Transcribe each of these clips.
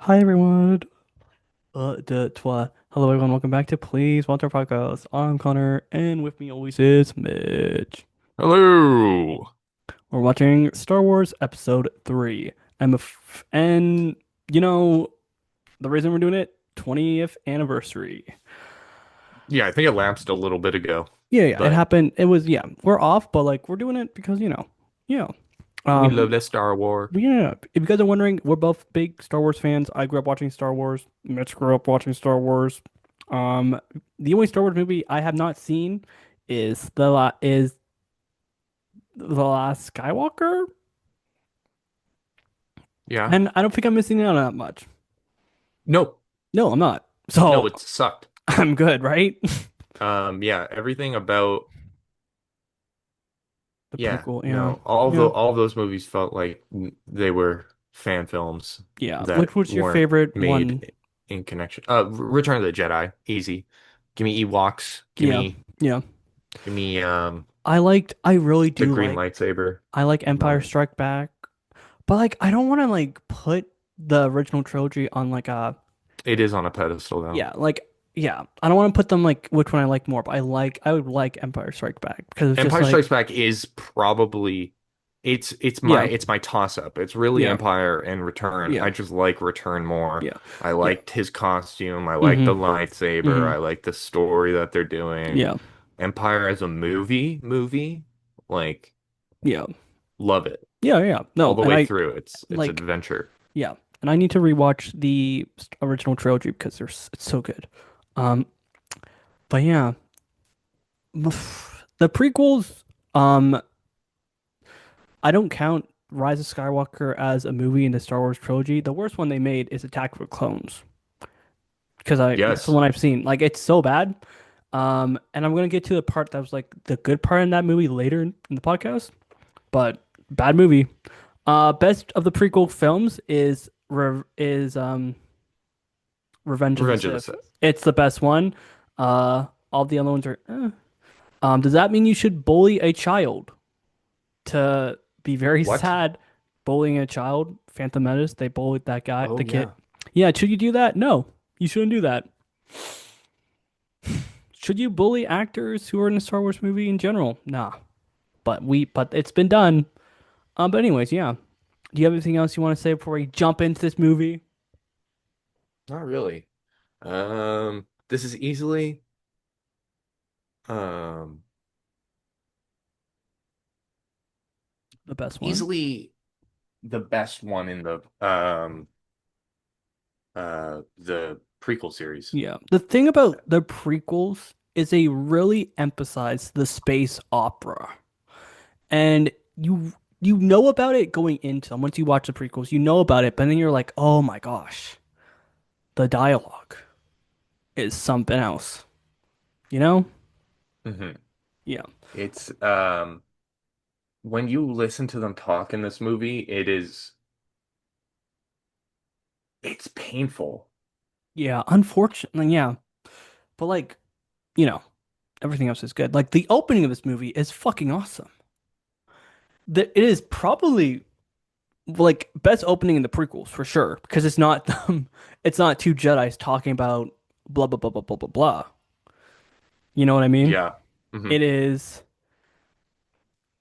Hi everyone. Hello everyone. Welcome back to Please Watch Our Podcast. I'm Connor, and with me always is Mitch. Hello. We're watching Star Wars Episode 3. And you know the reason we're doing it, 20th anniversary. Yeah, I think it lapsed a little bit ago, Yeah, it but happened. It was we're off, but like we're doing it because yeah. we Um, love that Star Wars. yeah. If you guys are wondering, we're both big Star Wars fans. I grew up watching Star Wars. Mitch grew up watching Star Wars. Um, the only Star Wars movie I have not seen is the Last Skywalker, Yeah. and I don't think I'm missing out on that much. Nope. No, I'm not. No, So it sucked. I'm good, right? Yeah, everything about The yeah, prequel, yeah, no, all the yeah, all those movies felt like they were fan films yeah. that Which was your weren't favorite one? made in connection. Return of the Jedi, easy. Give me Ewoks. Yeah, yeah. Give me I really the do green like, lightsaber. I like Empire Mine. Strike Back, but like, I don't want to like put the original trilogy on like a It is on a pedestal though. yeah, like yeah. I don't want to put them like which one I like more, but I would like Empire Strike Back because it's just Empire like Strikes Back is probably it's my yeah, it's my toss up. It's really yeah, Empire and Return. yeah, I just like Return more. yeah, I yeah. liked his costume. I like the Mm-hmm. lightsaber. Mm-hmm. I like the story that they're doing. Yeah, Empire as a movie, like yeah, love it yeah, yeah. all No, the and way I through. It's like adventure. yeah, and I need to rewatch the original trilogy because it's so good. Um, but yeah, the prequels. Um, I don't count Rise of Skywalker as a movie in the Star Wars trilogy. The worst one they made is Attack of the Clones because I that's the Yes, one I've seen. Like it's so bad. And I'm gonna get to the part that was like the good part in that movie later in the podcast. But bad movie. Best of the prequel films is Revenge of the Revenge of the Sith. Sith. It's the best one. All the other ones are. Does that mean you should bully a child to be very What? sad? Bullying a child, Phantom Menace, they bullied that guy, Oh the kid. yeah. Yeah, should you do that? No, you shouldn't do that. Should you bully actors who are in a Star Wars movie in general? Nah, but it's been done. But anyways, yeah. Do you have anything else you want to say before we jump into this movie? Not really. This is um The best one. easily the best one in the prequel series. Yeah. The thing about the prequels is they really emphasize the space opera. And you know about it going into them. Once you watch the prequels, you know about it, but then you're like, "Oh my gosh, the dialogue is something else." You know? Hmm. Yeah. It's when you listen to them talk in this movie, it's painful. Yeah, unfortunately, yeah. But like, you know, everything else is good. Like the opening of this movie is fucking awesome. It is probably like best opening in the prequels for sure because it's not it's not two Jedis talking about blah blah blah blah blah blah blah. You know what I mean? Yeah. Hmm. It is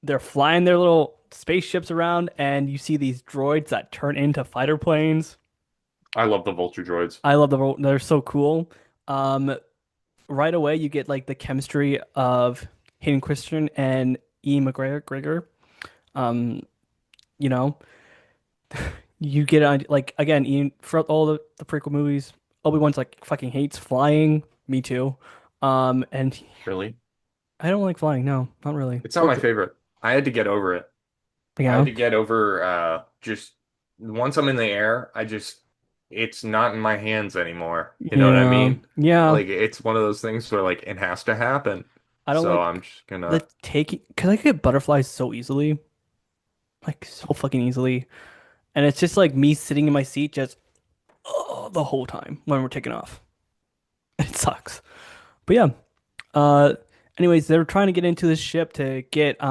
they're flying their little spaceships around and you see these droids that turn into fighter planes. I love the vulture droids. I love they're so cool. Um, right away you get like the chemistry of Hayden Christensen and Ian McGregor. Um, you know, you get on like again, Ian for all the prequel movies, Obi-Wan's like fucking hates flying. Me too. And Really? I don't like flying. No, not really. It's not my favorite. I had to get over it. I had Yeah. to get over just once I'm in the air, it's not in my hands anymore. You know what I Yeah. mean? Yeah. Like it's one of those things where like it has to happen. I don't So like I'm just the gonna taking because I get butterflies so easily, like so fucking easily, and it's just like me sitting in my seat just the whole time when we're taking off. It sucks. But yeah. Uh, anyways, they're trying to get into this ship to get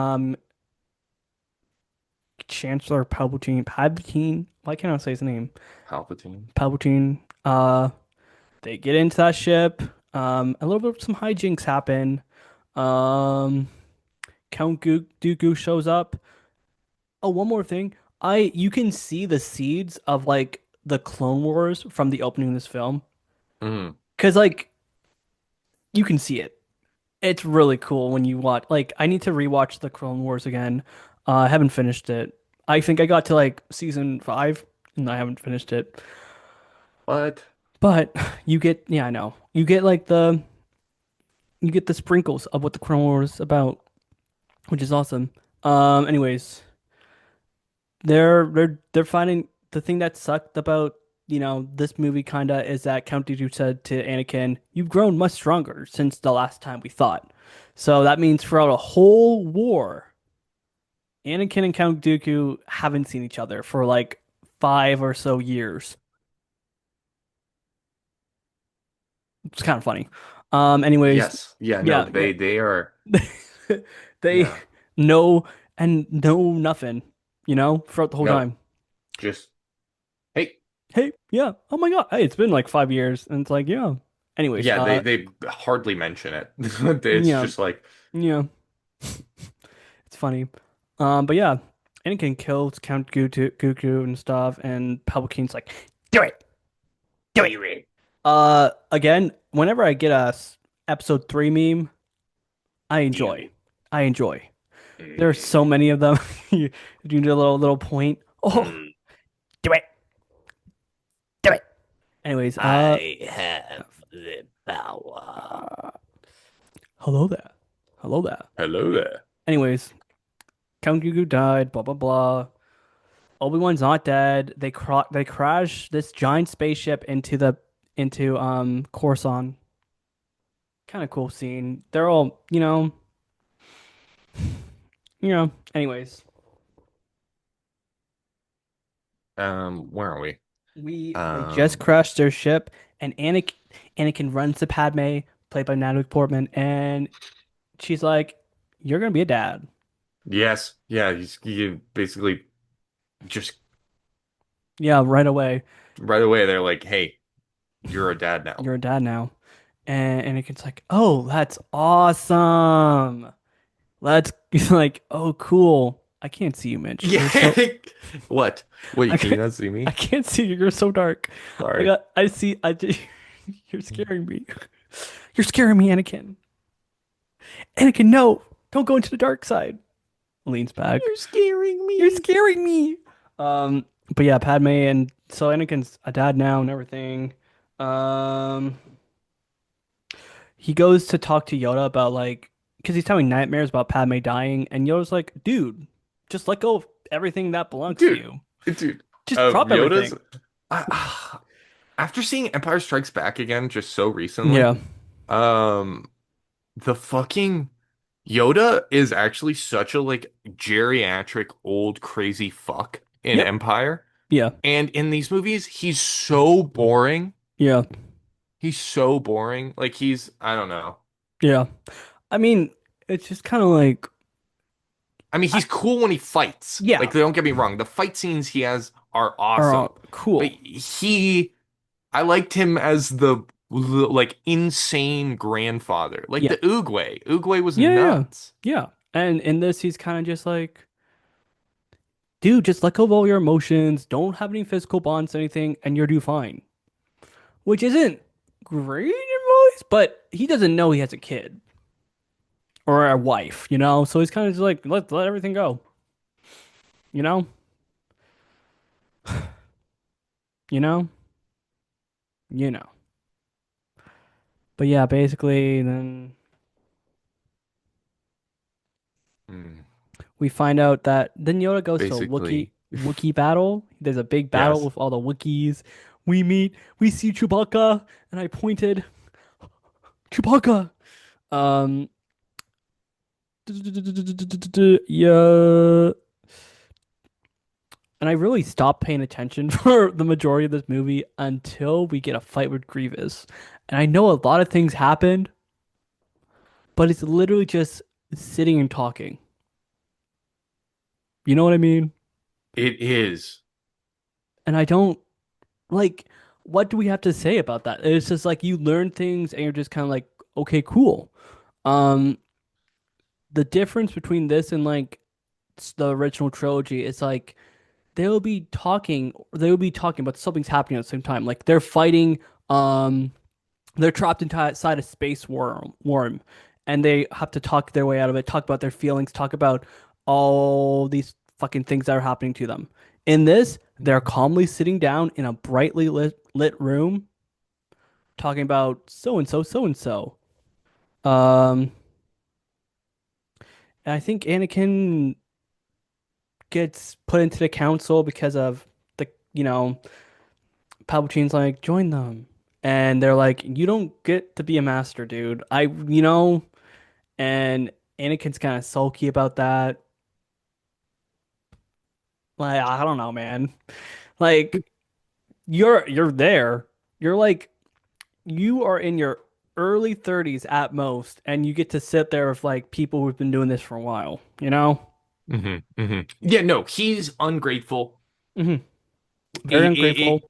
Chancellor Palpatine. Why can't I say his name? Palpatine. Palpatine. They get into that ship. A little bit of some hijinks happen. Um, Dooku shows up. Oh, one more thing. You can see the seeds of like the Clone Wars from the opening of this film. Mm. 'Cause like you can see it. It's really cool when you watch. Like, I need to rewatch the Clone Wars again. I haven't finished it. I think I got to like season 5 and I haven't finished it. What? But you get, yeah, I know. You get the sprinkles of what the Clone Wars is about, which is awesome. Anyways, they're finding the thing that sucked about, this movie kinda is that Count Dooku said to Anakin, "You've grown much stronger since the last time we fought." So that means throughout a whole war, Anakin and Count Dooku haven't seen each other for like 5 or so years. It's kind of funny. Anyways, Yes. Yeah, no, yeah, yeah. they are They yeah. know and know nothing, throughout the whole No, time. just hey. Hey, yeah. Oh my God. Hey, it's been like 5 years. And it's like, yeah. Anyways, Yeah, they hardly mention it. It's yeah, just like yeah. It's funny. But yeah, Anakin kills Count Dooku and stuff, and Palpatine's like, do it, do it. do it. Again, whenever I get episode 3 meme, I Do enjoy. it. I enjoy. There are so Mm, many of them. You do a little point. Oh, mm. do it, do it. Anyways, I have the power. hello there. Hello there. Hello there. Anyways, Count Dooku died, blah blah blah. Obi-Wan's not dead. They crash this giant spaceship into Coruscant. Kind of cool scene. They're all, anyways, Where are we? they just Um, crashed their ship and Anakin runs to Padme, played by Natalie Portman, and she's like, "You're going to be a dad." yes, yeah, you basically just Yeah, right away. right away they're like, "Hey, you're a dad now." You're a dad now. And Anakin's like, "Oh, that's awesome." Let's like, oh, cool. I can't see you, Mitch. Yeah. What? I Wait, can you can't, not see I me? can't see you. You're so dark. Sorry. You're scaring me. You're scaring me, Anakin. Anakin, no, don't go into the dark side. Leans back. You're scaring You're me. scaring me. But yeah, Padme and so Anakin's a dad now and everything. Um, he goes to talk to Yoda about like, because he's having nightmares about Padme dying, and Yoda's like, dude, just let go of everything that belongs to Dude, you. dude. Just drop Yoda's everything. after seeing Empire Strikes Back again just so recently, Yeah. um the fucking Yoda is actually such a like geriatric old crazy fuck in Yep. Empire. Yeah. And in these movies, he's so boring. Yeah. He's so boring. Like I don't know. Yeah. I mean, it's just kind of like, I mean, I, he's cool when he fights. yeah, Like, don't get me wrong. The fight scenes he has are are awesome. But cool. I liked him as the like insane grandfather. Like Yeah. the Oogway. Oogway was Yeah. Yeah. nuts. Yeah. And in this, he's kind of just like, dude, just let go of all your emotions. Don't have any physical bonds, anything, and you'll do fine. Which isn't great advice, but he doesn't know he has a kid or a wife, So he's kind of just like, let everything go, you know? You know? You know. But yeah, basically, then Hmm. we find out that then Yoda goes to a Basically, Wookiee battle. There's a big battle yes. with all the Wookiees. We see Chewbacca, and I pointed, Chewbacca. Um, yeah. And I really stopped paying attention for the majority of this movie until we get a fight with Grievous. And I know a lot of things happened, but it's literally just sitting and talking. You know what I mean? It is. And I don't like, what do we have to say about that? It's just like you learn things and you're just kind of like, okay, cool. Um, the difference between this and like the original trilogy is like they will be talking, but something's happening at the same time. Like they're fighting, um, they're trapped inside a space worm, and they have to talk their way out of it, talk about their feelings, talk about all these fucking things that are happening to them. In this, they're calmly sitting down in a brightly lit room, talking about so and so, so and so. Um, and I think Anakin gets put into the council because of the Palpatine's like, join them. And they're like, you don't get to be a master, dude. And Anakin's kind of sulky about that. Like, I don't know, man. Like, you're there. You're like, you are in your early 30s at most, and you get to sit there with like people who've been doing this for a while, you know? Yeah, no, he's ungrateful. Hmm. It, Very it, ungrateful.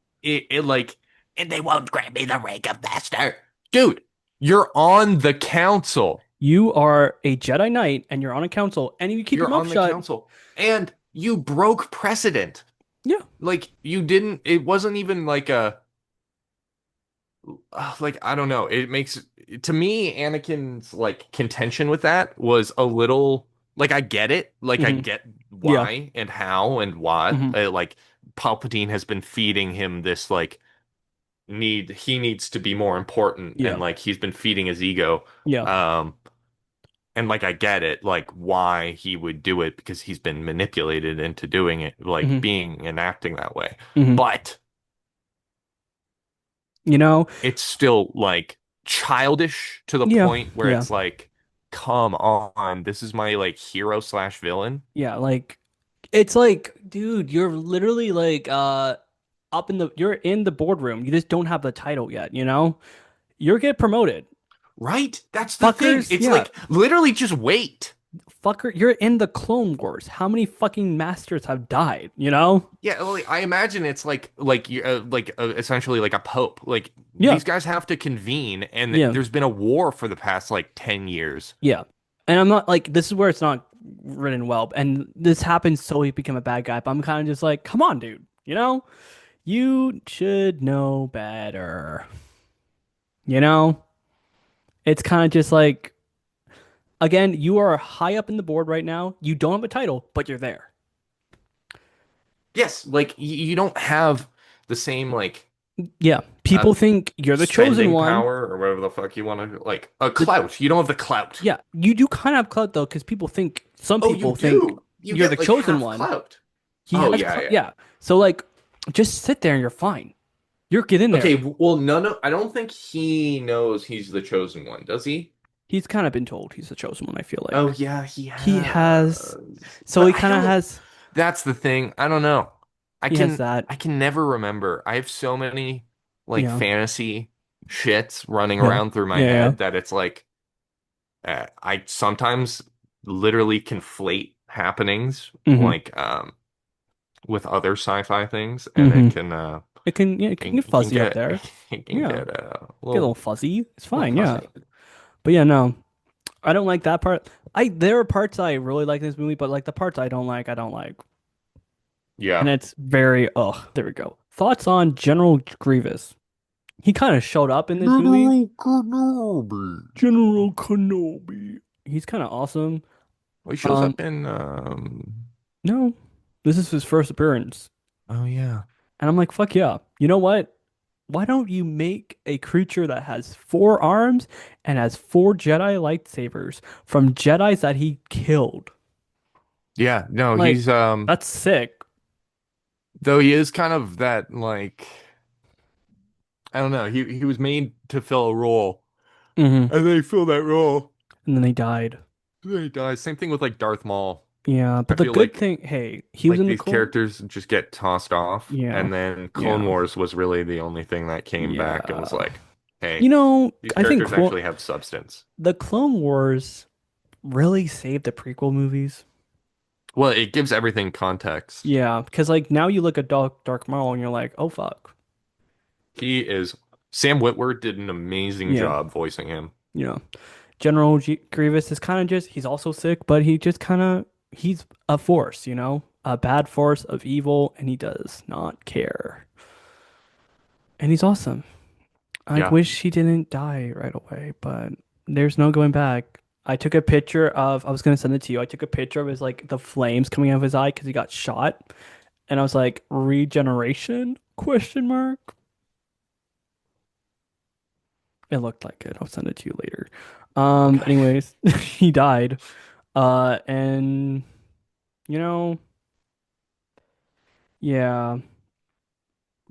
like, and they won't grant me the rank of master. Dude, you're on the council. You are a Jedi Knight, and you're on a council, and you keep your You're mouth on the shut. council. And you broke precedent. Yeah. Like, you didn't, it wasn't even like like, I don't know. It makes, to me, Anakin's like contention with that was a little, like, I get it. Like, I Hmm. get Yeah. why and how and what. Hmm. Like, Palpatine has been feeding him this, like, he needs to be more important and Yeah. like he's been feeding his ego. Yeah. um and like I get it, like why he would do it, because he's been manipulated into doing it, like Hmm. being and acting that way. Hmm. But You know? it's still like childish to the Yeah. point where Yeah. it's like, come on, this is my like hero slash villain. Yeah. Like, it's like, dude, you're literally like, you're in the boardroom. You just don't have the title yet, you know? You're get promoted. Right, that's the thing. Fuckers, It's yeah. like literally just wait. Fucker, you're in the Clone Wars. How many fucking masters have died, you know? Yeah, like, I imagine it's like essentially like a pope. Like Yeah. these guys have to convene, and Yeah. there's been a war for the past like 10 years. Yeah. And I'm not like, this is where it's not written well. And this happens so he become a bad guy. But I'm kind of just like, come on, dude. You know? You should know better. You know? It's kind of just like, again, you are high up in the board right now. You don't have a title, but you're there. Yes, like you don't have the same like Yeah. uh People think you're the chosen spending one. power or whatever the fuck you want to, like a The, clout. You don't have the clout. yeah. You do kind of have clout though, because some Oh, you people think do. You you're get the like chosen half one. clout. He Oh has yeah, clout. yeah. Yeah. So like, just sit there and you're fine. You're get in Okay, there. well, none of I don't think he knows he's the chosen one, does he? He's kind of been told he's the chosen one, I feel Oh like. yeah, he He has, has. so But he I kind of don't. has, That's the thing. I don't know. I he has can that. I can never remember. I have so many like Yeah. fantasy shits running Yeah. around through my Yeah. Yeah. head that it's like I sometimes literally conflate happenings Mm-hmm. like with other sci-fi things, and Mm-hmm. It can get it can fuzzy up get there. it can Yeah. get a Get a little fuzzy. It's little fine. Yeah. fuzzy. But yeah, no. I don't like that part. There are parts I really like in this movie, but like the parts I don't like, I don't like. And Yeah. it's very, oh, there we go. Thoughts on General Grievous? He kind of showed up in this movie. General Kenobi. General Kenobi. He's kind of awesome. Well, he shows Um, up in no, this is his first appearance. oh yeah. And I'm like, fuck yeah. You know what? Why don't you make a creature that has four arms and has four Jedi lightsabers from Jedis that he killed? Yeah, no, Like, he's that's sick. though he is kind of that like, I don't know, he was made to fill a role, Hmm. and then he filled that role. And then he died. Then he dies. Same thing with like Darth Maul. Yeah, I but the feel good thing, hey, he was in the these clone. characters just get tossed off, Yeah, and then Clone yeah, Wars was really the only thing that came back and was yeah. like, hey, these I think characters actually have substance. the Clone Wars really saved the prequel movies. Well, it gives everything context. Yeah, because like now you look at Dark Maul and you're like, oh fuck. He is Sam Witwer did an amazing Yeah, job voicing him. you know, Grievous is kind of just he's also sick, but he just kind of he's a force, a bad force of evil, and he does not care. And he's awesome. I Yeah. wish he didn't die right away, but there's no going back. I took a picture of, I was gonna send it to you. I took a picture of his like the flames coming out of his eye because he got shot, and I was like, regeneration? Question mark. It looked like it. I'll send it to you later. Okay. Anyways, he died. And you know, yeah.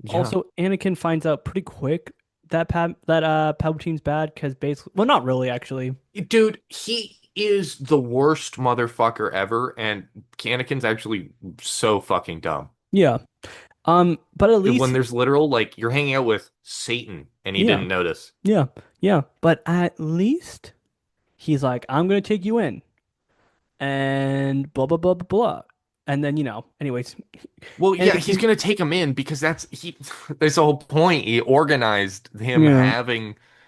Yeah. Also, Anakin finds out pretty quick that Palpatine's bad because basically, well, not really actually. Dude, he is the worst motherfucker ever, and Anakin's actually so fucking dumb. Yeah. But at When least, there's literal, like, you're hanging out with Satan and he yeah, didn't notice. yeah, yeah. But at least he's like, I'm gonna take you in, and blah blah blah blah blah. And then anyways, Well, yeah, he's Anakin, gonna take him in because that's the whole point. yeah,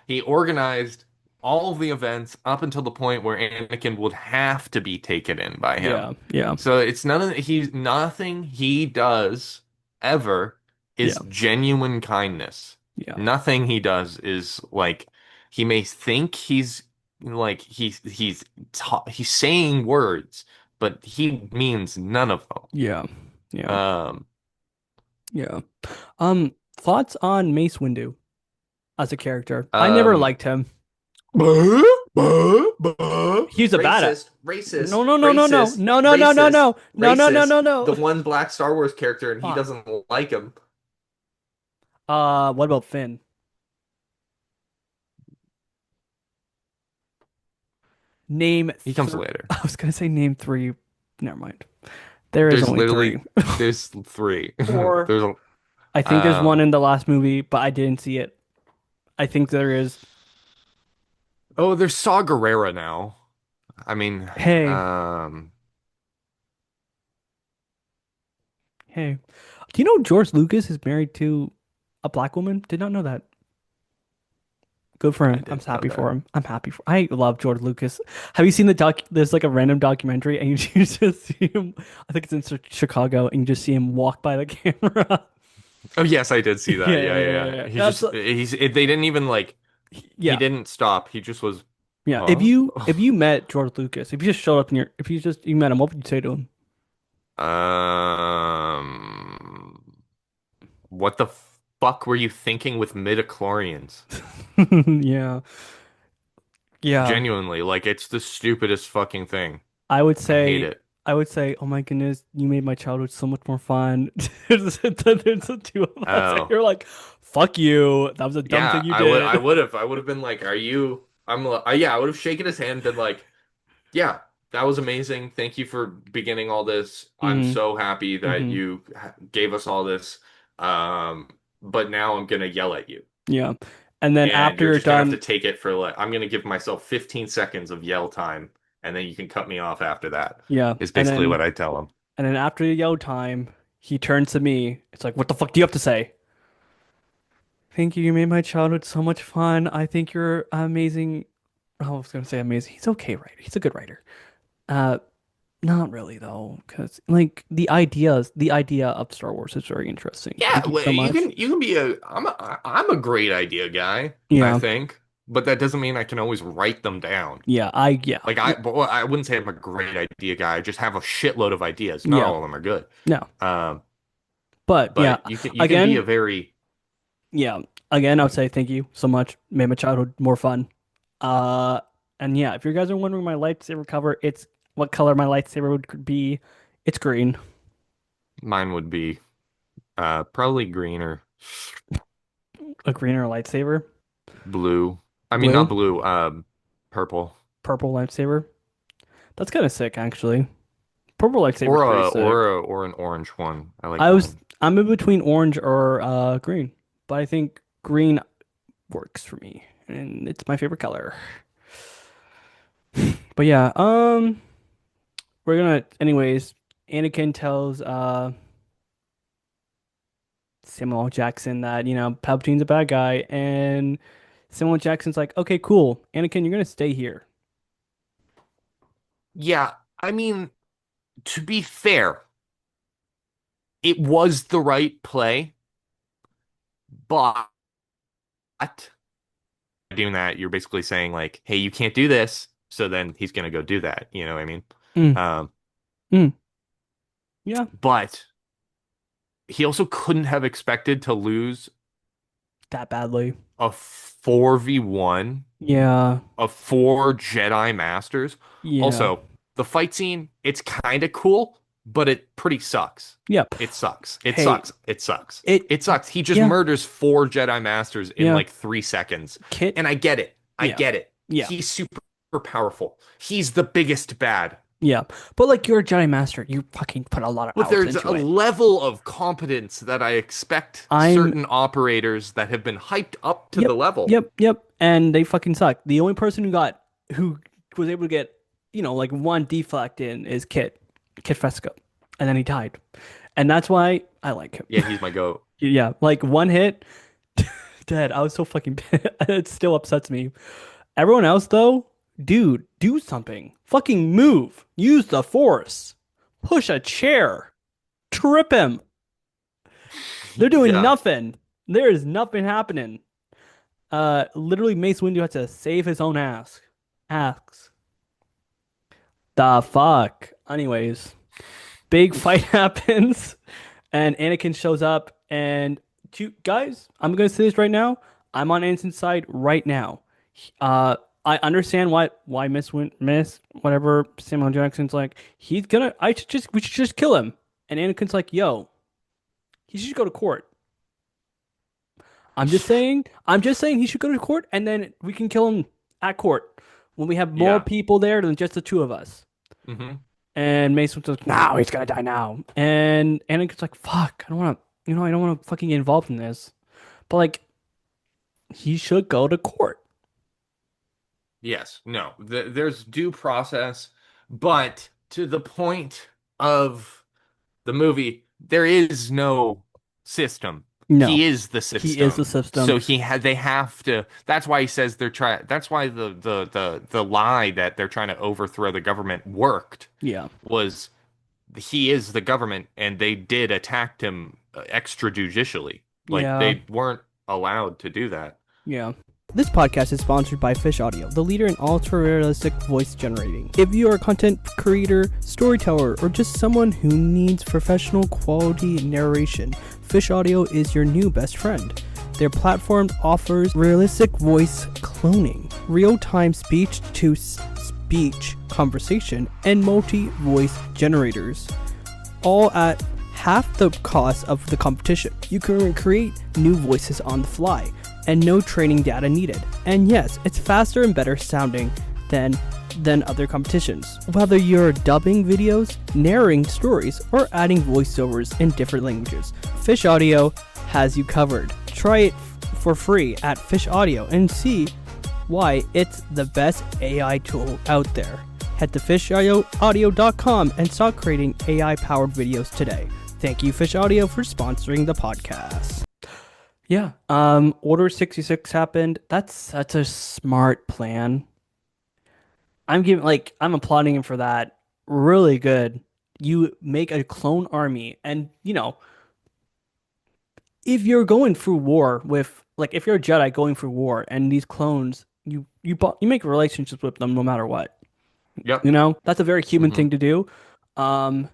He organized all of the events up until the point where Anakin would have to be taken in by him. yeah, yeah, So it's nothing he does ever yeah, is genuine kindness. yeah, Nothing he does is like he may think he's saying words, but he means none of them. yeah, yeah, Um, yeah. Thoughts on Mace Windu as a character? I never um, liked him. Buh, buh, buh. He's a bad at. Racist, No, racist, no, no, no, no, racist, no, no, no, no, racist, no, no, no, no, racist. no, no. The one black Star Wars character, and he Fine. doesn't like him. What about Finn? Name He comes three. later. I was gonna say name three. Never mind. There is There's only three. literally there's three. Or There's a I think there's one um in the last movie, but I didn't see it. I think there is. oh there's Saw Gerrera now. I mean, Hey, um hey. Do you know George Lucas is married to a black woman? Did not know that. Good for I him. I'm didn't so know happy that. for him. I'm happy for. I love George Lucas. Have you seen the doc? There's like a random documentary, and you just see him. I think it's in Chicago, and you just see him walk by the camera. Oh yes, I did see Yeah, that. yeah, Yeah, yeah, yeah, yeah, yeah. yeah. That's They didn't even like he yeah, didn't stop. He just was, yeah. If huh? you met George Lucas, if you just showed up in your, if you met him, what would you say to him? What the fuck were you thinking with midichlorians? Yeah, yeah. Genuinely, like it's the stupidest fucking thing. I would I hate say, it. oh my goodness, you made my childhood so much more fun. There's the two of us, and Oh, you're like, fuck you. That was a dumb thing yeah, you did. I would have been like, are you? Yeah, I would have shaken his hand and been like, yeah, that was amazing. Thank you for beginning all this. I'm Hmm. so happy that Hmm. you gave us all this. Um, but now I'm gonna yell at you. Yeah. And then And after you're you're just gonna have to done, take it for like I'm gonna give myself 15 seconds of yell time, and then you can cut me off after that. yeah. Is basically what I tell him. And then after the yell time, he turns to me. It's like, what the fuck do you have to say? Thank you. You made my childhood so much fun. I think you're amazing. Oh, I was gonna say amazing. He's okay writer. He's a good writer. Uh, Not really though, because like the idea of Star Wars is very interesting. Yeah, Thank you so much. you can be I'm a great idea guy, I Yeah, think, but that doesn't mean I can always write them down. yeah, But well, I wouldn't say I'm a great idea guy. I just have a shitload of ideas. Not yeah, all of them are good. no. Um, But yeah, but you can be a again, very yeah, again, I would say thank you so much. Made my childhood more fun. Uh, and yeah, if you guys are wondering my lightsaber color, it's what color my lightsaber would be. It's green, mine would be probably green or a greener lightsaber, blue. I mean, not blue, blue, purple. purple lightsaber. That's kind of sick, actually. Purple lightsaber is pretty sick. Or an orange one. I like I was mine. I'm in between orange or green, but I think green works for me, and it's my favorite color. But yeah, we're gonna anyways. Anakin tells Samuel L. Jackson that, Palpatine's a bad guy, and Samuel L. Jackson's like, okay, cool. Anakin, you're gonna stay here. Yeah, I mean, to be fair, it was the right play, but doing that, you're basically saying like, "Hey, you can't do this," so then he's gonna go do that. You know what I mean? Mm, Um, mm, yeah, but he also couldn't have expected to lose that badly. a 4v1 Yeah, of four Jedi Masters. yeah. Also, the fight scene, it's kind of cool, but it pretty sucks. Yep. It sucks. It Hey, sucks. It sucks. it, It sucks. He just yeah, murders four Jedi Masters in yeah. like 3 seconds. Kit, And I get it. I yeah, get it. yeah, He's super powerful. He's the biggest bad. yeah. But like you're a Jedi Master, you fucking put a lot of But hours there's a into it. level of competence that I expect I'm, certain operators that have been hyped up to the yep, level. yep, yep. And they fucking suck. The only person who was able to get, like one deflect in is Kit Fresco. And then he died. And that's why I like him. Yeah, he's my goat. Yeah, like one hit, dead. I was so fucking pissed. It still upsets me. Everyone else, though, dude, do something. Fucking move. Use the force. Push a chair. Trip him. They're doing Yeah. nothing. There is nothing happening. Literally, Mace Windu had to save his own ass. Asks. The fuck. Anyways, big fight happens, and Anakin shows up. And guys, I'm gonna say this right now. I'm on Anakin's side right now. I understand why Miss whatever Samuel Jackson's like. He's gonna. We should just kill him. And Anakin's like, yo, he should go to court. I'm just saying he should go to court, and then we can kill him at court when we have more Yeah. people there than just the two of us. Hmm. And Mason was like, "No, he's gonna die now." And Anakin's like, "Fuck, I don't want to, I don't want to fucking get involved in this." But like, he should go to court. Yes. No. There's due process, but to the point of the movie, there is no system. No, He is the he is the system. system. So they have to, that's why he says that's why the lie that they're trying to overthrow the government worked Yeah, was he is the government and they did attack him extrajudicially. Like yeah, they weren't allowed to do that. yeah. This podcast is sponsored by Fish Audio, the leader in ultra-realistic voice generating. If you are a content creator, storyteller, or just someone who needs professional quality narration, Fish Audio is your new best friend. Their platform offers realistic voice cloning, real-time speech-to-speech conversation, and multi-voice generators, all at half the cost of the competition. You can create new voices on the fly and no training data needed. And yes, it's faster and better sounding than other competitions. Whether you're dubbing videos, narrating stories, or adding voiceovers in different languages, Fish Audio has you covered. Try it for free at Fish Audio and see why it's the best AI tool out there. Head to fishaudio.com and start creating AI-powered videos today. Thank you, Fish Audio, for sponsoring the podcast. Yeah. Order 66 happened. That's such a smart plan. I'm applauding him for that. Really good. You make a clone army, and if you're going through war with, like, if you're a Jedi going through war and these clones, you make relationships with them no matter what. Yep. That's a very human Hmm. thing to do. Um,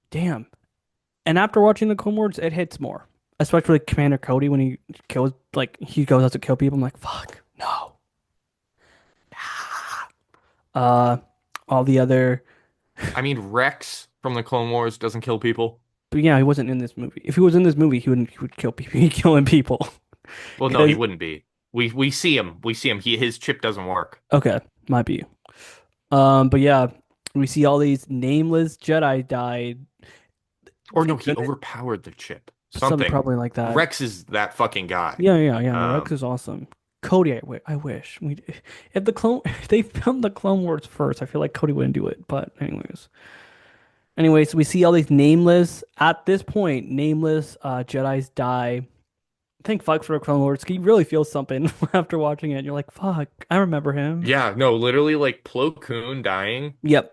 damn. And after watching the Clone Wars, it hits more. Especially Commander Cody when he goes out to kill people. I'm like, fuck, no. Uh, all the other, I mean, Rex from the Clone Wars doesn't kill people. but yeah, he wasn't in this movie. If he was in this movie, he would kill people. He'd killing people. Well, no, he Because wouldn't be. We see him. We see him. His chip doesn't work. okay, might be. But yeah, we see all these nameless Jedi died. Or no, Thank he goodness, overpowered the chip. something Something. probably like that. Rex is that fucking guy. Yeah, yeah, yeah. Rex Um, is awesome. Cody, I wish if they filmed the Clone Wars first, I feel like Cody wouldn't do it. But anyways, Anyways, we see all these nameless, at this point, nameless Jedis die. Thank fuck for the Clone Wars. You really feel something after watching it. You're like, fuck, I remember him. Yeah, no, literally like Plo Koon dying Yep.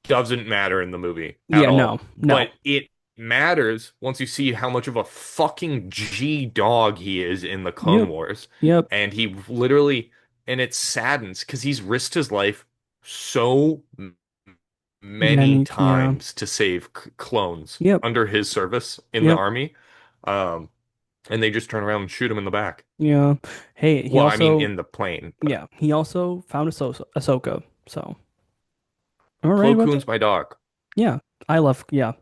doesn't matter in the movie at Yeah, no, all. no. But it matters once you see how much of a fucking G dog he is in the Clone Yep. Wars. Yep. And he literally, and it saddens because he's risked his life so many Many, yeah. times to save clones Yep. under his service in the Yep. army. Um, and they just turn around and shoot him in the back. Yeah. Hey, he Well, I mean, also, in the plane, but yeah, he also found Ahsoka. So, am I right Plo about that? Koon's my dog. Yeah. I love, yeah.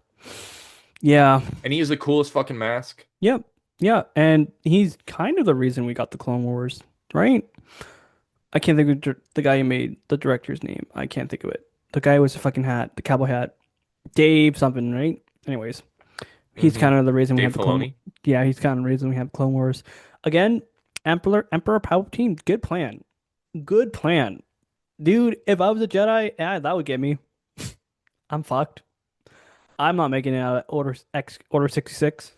Yeah. And he has the coolest fucking mask. Yep. Yeah. And he's kind of the reason we got the Clone Wars, right? I can't think of the guy who made the director's name. I can't think of it. The guy with the fucking hat, the cowboy hat. Dave something, right? Anyways, he's Hmm. kind of the reason we have Dave the Clone. Filoni. Yeah, he's kind of the reason we have Clone Wars. Again, Emperor Palpatine, good plan. Good plan. Dude, if I was a Jedi, yeah, that would get me. I'm fucked. I'm not making it out of Order 66.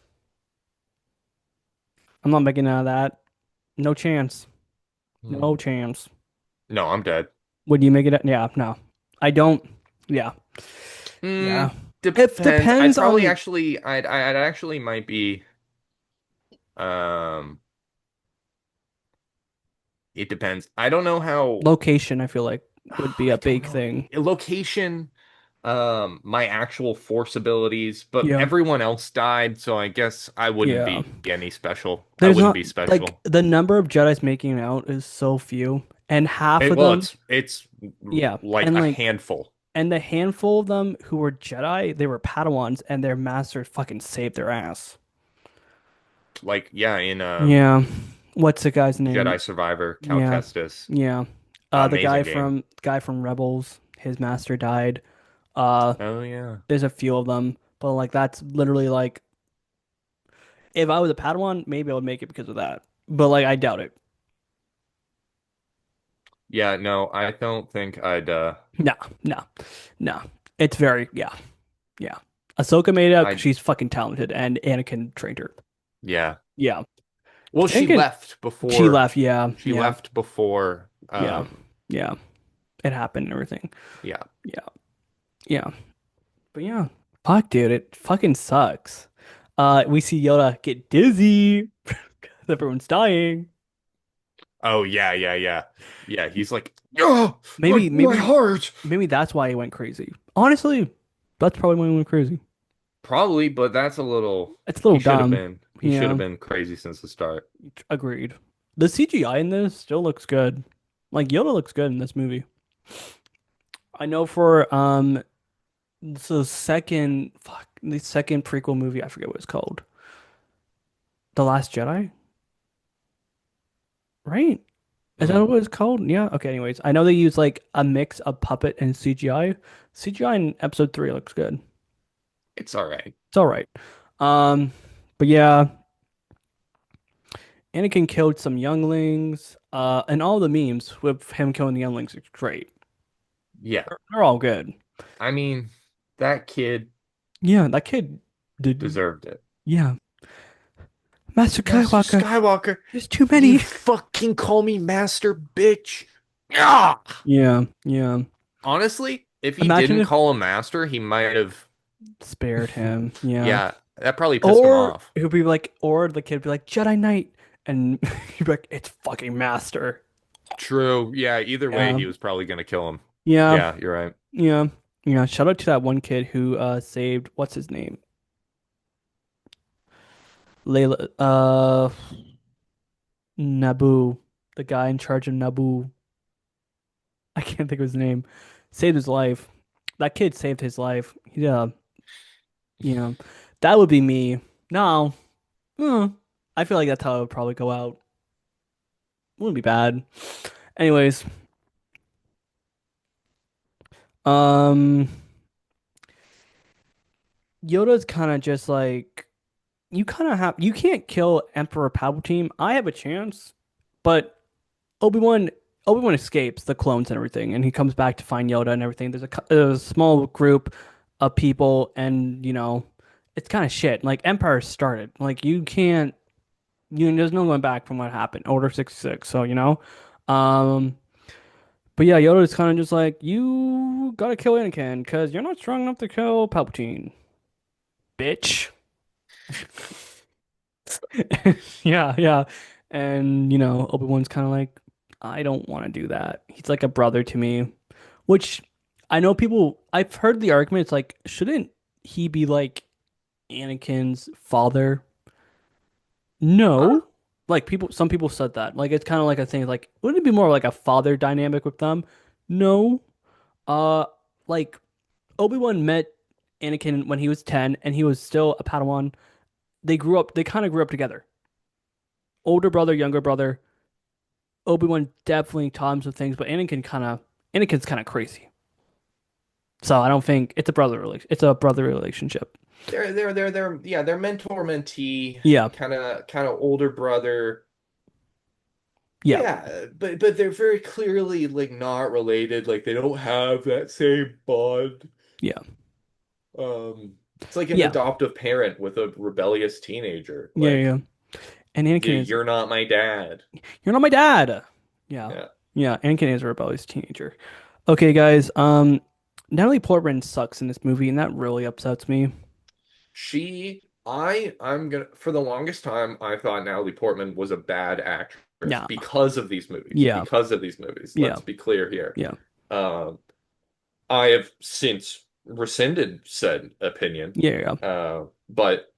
I'm not making it out of that. No chance. Hmm. No chance. No, I'm dead. Would you make it? Yeah, no. I don't. Yeah. Yeah. It Depends. I'd depends probably on actually, I'd actually might be, um, it depends. I don't know how, location, I feel like would be I a don't big know. thing. Location, my actual force abilities, but Yeah. everyone else died, so I guess I wouldn't Yeah. be any special. I There's wouldn't not be like special. the number of Jedi's making it out is so few. And half of Well, them, it's yeah. like And a like handful. and the handful of them who were Jedi, they were Padawans and their masters fucking saved their ass. Like, yeah, in Yeah. What's the guy's name? Jedi Survivor, Cal Yeah. Kestis. Yeah. The Amazing game. guy from Rebels, his master died. Uh, Oh yeah. there's a few of them, but like that's literally like if I was a Padawan, maybe I would make it because of that. But like I doubt it. Yeah, no, I don't think I'd No, no, no. It's very yeah, yeah. Ahsoka made it out because I she's fucking talented, and Anakin trained her. yeah. Yeah, Well, Anakin. She left. Yeah, she yeah, left before yeah, yeah. It happened and everything. yeah. Yeah, yeah. But yeah, fuck, dude, it fucking sucks. We see Yoda get dizzy because everyone's dying. Oh yeah, yeah, yeah. Yeah, he's like, "Oh, Maybe, my maybe, heart." maybe that's why he went crazy. Honestly, that's probably why he went crazy. Probably, but that's a little It's a little dumb. he should have Yeah, been crazy since the start. agreed. The CGI in this still looks good. Like Yoda looks good in this movie. I know for the second prequel movie, I forget what it's called. The Last Jedi, right? Is that Mm, what it's called? Yeah. Okay, anyways. I know they use like a mix of puppet and CGI. CGI in episode 3 looks good. it's all right. It's all right. Um, but yeah, Anakin killed some younglings. And all the memes with him killing the younglings are great. Yeah. They're all good. I mean, that kid Yeah, that kid did. deserved it. Yeah, Master Master Skywalker. Skywalker, There's too you many. fucking call me master, bitch. Ah! Yeah, yeah. Honestly, if he Imagine didn't if call him master, he might have. spared him. Yeah. Yeah, that probably pissed him Or off. it would be like, or the kid would be like Jedi Knight, and he'd be like, it's fucking Master. True. Yeah, either way, Yeah, he was probably gonna kill him. yeah, Yeah, you're right. yeah, yeah. Shout out to that one kid who saved what's his name, Layla, Naboo, the guy in charge of Naboo. I can't think of his name. Saved his life. That kid saved his life. Yeah, yeah. That would be me. No, I feel like that's how it would probably go out. Wouldn't be bad. Anyways, um, Yoda's kind of just like you can't kill Emperor Palpatine. I have a chance, but Obi-Wan Obi-Wan escapes the clones and everything, and he comes back to find Yoda and everything. There's a small group. of people, and it's kind of shit. Like Empire started. Like you can't, there's no going back from what happened. Order 66. So um, but yeah, Yoda's kind of just like you gotta kill Anakin because you're not strong enough to kill Palpatine, bitch. Yeah, yeah. And Obi-Wan's kind of like, I don't want to do that. He's like a brother to me, which I know I've heard the argument. It's like, shouldn't he be like Anakin's father? Huh? No. Like some people said that. Like it's kind of like a thing. Like, wouldn't it be more like a father dynamic with them? No. Uh, like Obi-Wan met Anakin when he was 10 and he was still a Padawan. They kind of grew up together. Older brother, younger brother. Obi-Wan definitely taught him some things, but Anakin's kind of crazy. So I don't think it's a brother relationship. They're mentor mentee, Yeah. kind of older brother. Yeah. Yeah, but they're very clearly like not related. Like they don't have that same bond. Yeah. It's like an Yeah. adoptive parent with a rebellious teenager. Yeah, yeah. Like, Yeah. And Anakin is you're not my dad. you're not my dad. Yeah. Yeah. Yeah, Anakin is a rebellious teenager. Okay, guys. Natalie Portman sucks in this movie, and that really upsets me. I'm gonna, for the longest time, I thought Natalie Portman was a bad actress Yeah. because of these movies. Yeah. Because of these movies. Yeah. Let's be clear here. Yeah. Um, I have since rescinded said opinion. Yeah. Yeah. But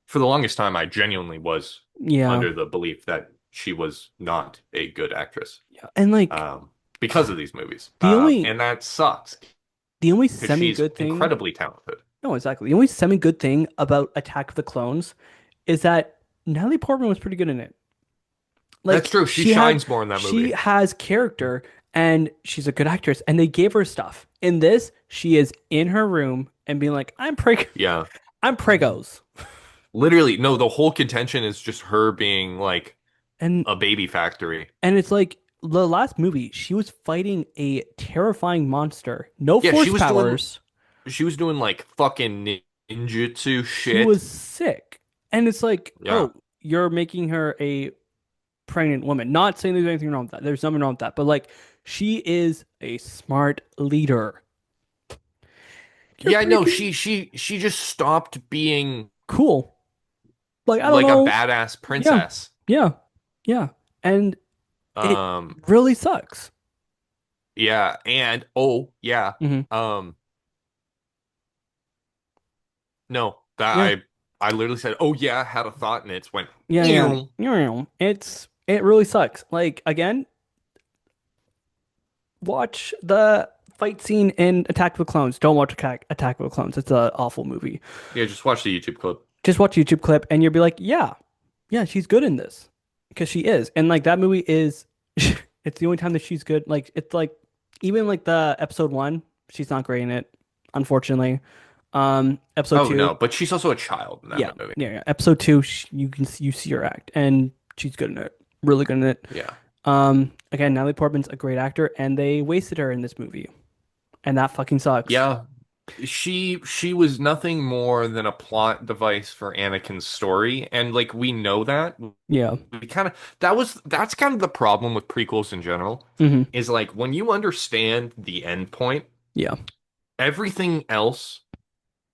for the longest time, I genuinely was Yeah. under the belief that she was not a good actress. Yeah. And like Um, because of these movies. the only And that sucks the only because semi she's good thing, incredibly talented. no, exactly. The only semi good thing about Attack of the Clones is that Natalie Portman was pretty good in it. That's Like true. She shines more in that she movie. has character and she's a good actress and they gave her stuff. In this, she is in her room and being like, Yeah. I'm pregos. Literally, no, the whole contention is just her being like And a baby factory. it's like the last movie, she was fighting a terrifying monster. No Yeah, force powers. she was doing like fucking ninjutsu She was shit. sick. And it's like, Yeah. oh, you're making her a pregnant woman. Not saying there's anything wrong with that. There's nothing wrong with that. But like, she is a smart leader. You're Yeah, no, freaking she just stopped being cool. Like, I don't like a know. badass Yeah. princess. Yeah. Yeah. And it Um, really sucks. yeah, and oh, yeah. Hmm. Um, no, that Yeah. I literally said, "Oh yeah," had a thought and it's went, Yeah. Yeah. "Ew." Yeah. It really sucks. Like, again, watch the fight scene in Attack of the Clones. Don't watch Attack of the Clones. It's an awful movie. Yeah, just watch the YouTube clip. Just watch a YouTube clip and you'll be like, yeah, yeah, she's good in this. Because she is. And like that movie is it's the only time that she's good. Like it's like even like the episode one, she's not great in it, unfortunately. Episode Oh two, no, but she's also a child in yeah, that movie. yeah, yeah. Episode two, you see her act and she's good in it. Really good in it. Yeah. Again, Natalie Portman's a great actor and they wasted her in this movie. And that fucking sucks. Yeah, she was nothing more than a plot device for Anakin's story, and like we know that. Yeah. We kind of that's kind of the problem with prequels in general, Hmm. is like when you understand the end point, Yeah. everything else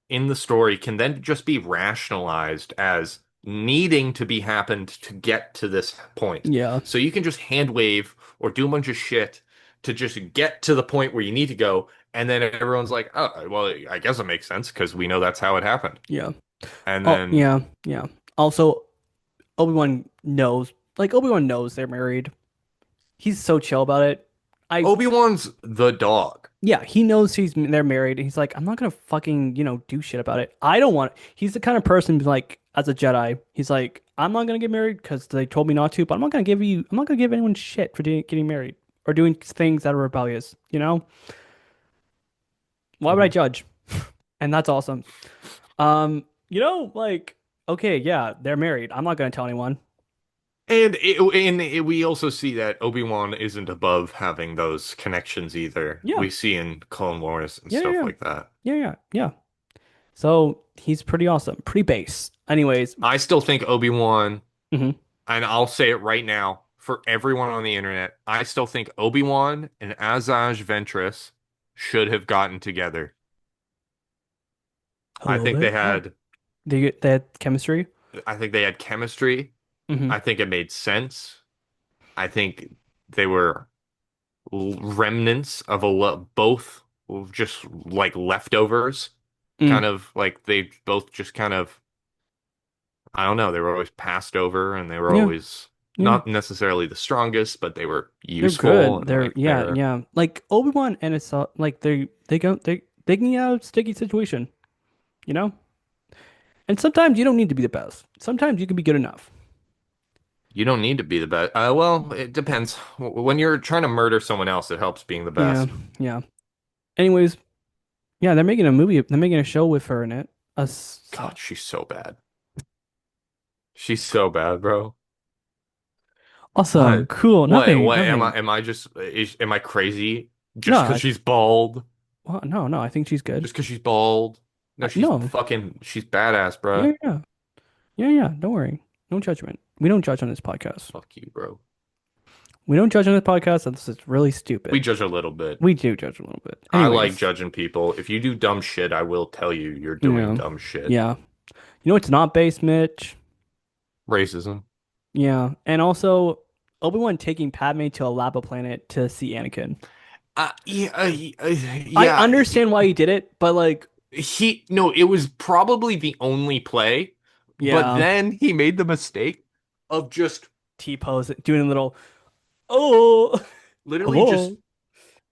in the story can then just be rationalized as needing to be happened to get to this point. Yeah. So you can just hand wave or do a bunch of shit to just get to the point where you need to go, and then everyone's like, "Oh, well, I guess it makes sense because we know that's how it happened." Yeah. And Oh, then yeah. Yeah. Also, Obi-Wan knows they're married. He's so chill about it. I Obi-Wan's the dog. Yeah, he knows they're married and he's like, I'm not gonna fucking, do shit about it. I don't want He's the kind of person who's like as a Jedi, he's like, I'm not gonna get married because they told me not to, but I'm not gonna give anyone shit for getting married or doing things that are rebellious, you know? Why would I Mhm. judge? And that's awesome. Like, okay, yeah, they're married. I'm not gonna tell anyone. we also see that Obi-Wan isn't above having those connections either. Yeah. We see in Clone Wars and Yeah, yeah, stuff yeah. like that. Yeah, yeah, yeah. So he's pretty awesome, pretty base. Anyways, I still think Obi-Wan, mhm. and I'll say it right now for everyone on the internet, I still think Obi-Wan and Asajj Ventress should have gotten together. A I little think they bit. Yeah. had They get that chemistry. I think they had chemistry. Hmm. I think it made sense. I think they were remnants of both just like leftovers, kind Mm. of like they both just kind of, I don't know, they were always passed over and they were Yeah, always yeah. not necessarily the strongest, but they were They're useful good. and They're like yeah, they're yeah. Like Obi-Wan and it's like they can get out of a sticky situation, you know? And sometimes you don't need to be the best. Sometimes you can be good enough. you don't need to be the best. Well, it depends. When you're trying to murder someone else, it helps being the Yeah, best. yeah. Anyways, yeah, they're making a movie. They're making a show with her in it. God, she's so bad. She's so bad, bro. Awesome. What? Cool. Nothing. What am Nothing. I just am I crazy No, just because she's bald? well, no. I think she's good. Just because she's bald? No, No. she's badass, Yeah, bruh. yeah, yeah, yeah. Don't worry. No judgment. We don't judge on this podcast. Fuck you, bro. We don't judge on this podcast. This is really We stupid. judge a little bit. We do judge a little bit. I like Anyways, judging people. If you do dumb shit, I will tell you you're doing yeah, dumb shit. yeah. You know it's not base, Mitch. Racism. Yeah, and also Obi-Wan taking Padme to a lava planet to see Anakin. Yeah, I yeah. understand why he did it, but like, No, it was probably the only play, but yeah, then he made the mistake of just T-pose, doing a little, oh, literally just, hello.